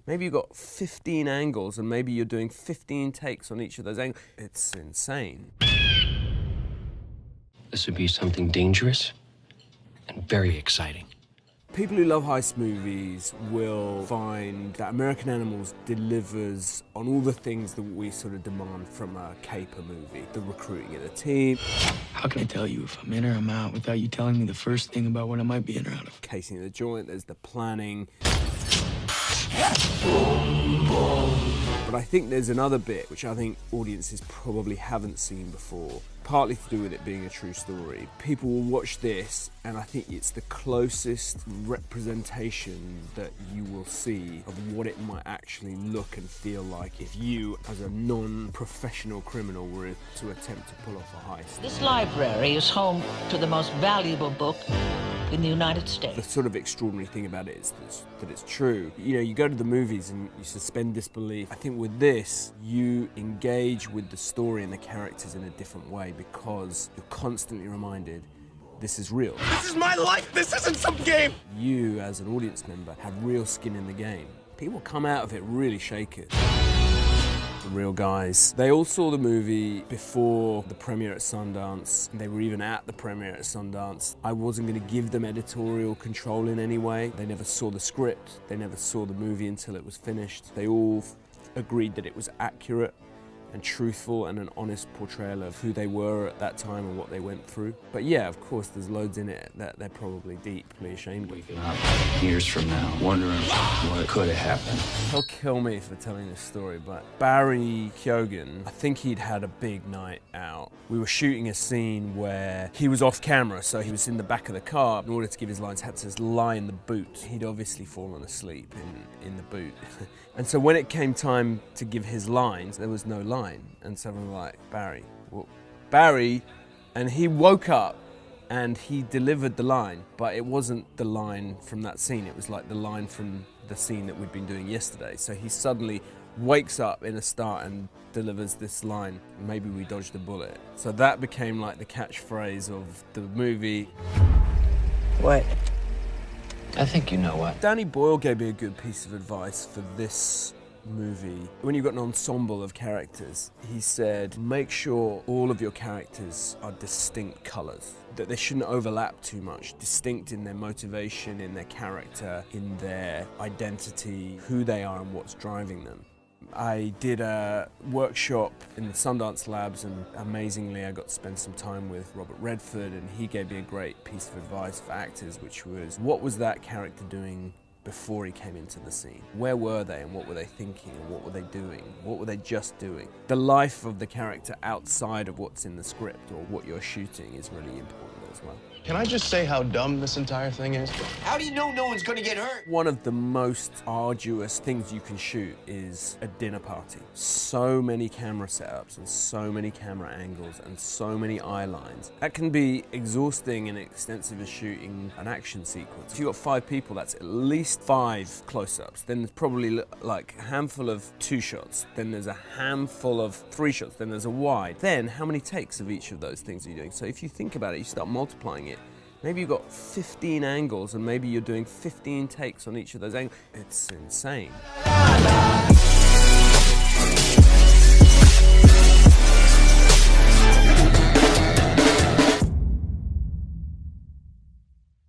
Maybe you've got 15 angles and maybe you're doing 15 takes on each of those angles. It's insane. This would be something dangerous and very exciting. People who love heist movies will find that American Animals delivers on all the things that we sort of demand from a caper movie. The recruiting of the team. How can I tell you if I'm in or I'm out without you telling me the first thing about what I might be in or out of? Casing the joint, there's the planning. But I think there's another bit which I think audiences probably haven't seen before, partly to do with it being a true story. People will watch this and I think it's the closest representation that you will see of what it might actually look and feel like if you, as a non-professional criminal, were to attempt to pull off a heist. This library is home to the most valuable book in the United States. The sort of extraordinary thing about it is that it's true. You know, you go to the movies and you suspend disbelief. I think with this, you engage with the story and the characters in a different way because you're constantly reminded this is real. This is my life! This isn't some game! You, as an audience member, have real skin in the game. People come out of it really shaken. The real guys. They all saw the movie before the premiere at Sundance. They were even at the premiere at Sundance. I wasn't going to give them editorial control in any way. They never saw the script. They never saw the movie until it was finished. They all agreed that it was accurate and truthful and an honest portrayal of who they were at that time and what they went through. But yeah, of course, there's loads in it that they're probably deeply ashamed of. Years from now, wondering what could have happened. He'll kill me for telling this story, but Barry Keoghan, I think he'd had a big night out. We were shooting a scene where he was off camera, so he was in the back of the car. In order to give his lines, had to lie in the boot. He'd obviously fallen asleep in the boot. And so when it came time to give his lines, there was no line. And someone was like, Barry, well, Barry, and he woke up and he delivered the line, but it wasn't the line from that scene. It was like the line from the scene that we'd been doing yesterday. So he suddenly wakes up in a start and delivers this line, maybe we dodged a bullet. So that became like the catchphrase of the movie. What? I think you know what. Danny Boyle gave me a good piece of advice for this movie. When you've got an ensemble of characters, he said, make sure all of your characters are distinct colours, that they shouldn't overlap too much, distinct in their motivation, in their character, in their identity, who they are and what's driving them. I did a workshop in the Sundance Labs and amazingly I got to spend some time with Robert Redford and he gave me a great piece of advice for actors, which was, what was that character doing before he came into the scene? Where were they and what were they thinking and what were they doing? What were they just doing? The life of the character outside of what's in the script or what you're shooting is really important as well. Can I just say how dumb this entire thing is? How do you know no one's gonna get hurt? One of the most arduous things you can shoot is a dinner party. So many camera setups and so many camera angles and so many eye lines. That can be exhausting and extensive as shooting an action sequence. If you've got 5 people, that's at least 5 close-ups. Then there's probably like a handful of 2 shots. Then there's a handful of 3 shots. Then there's a wide. Then how many takes of each of those things are you doing? So if you think about it, you start multiplying it. Maybe you've got 15 angles and maybe you're doing 15 takes on each of those angles. It's insane.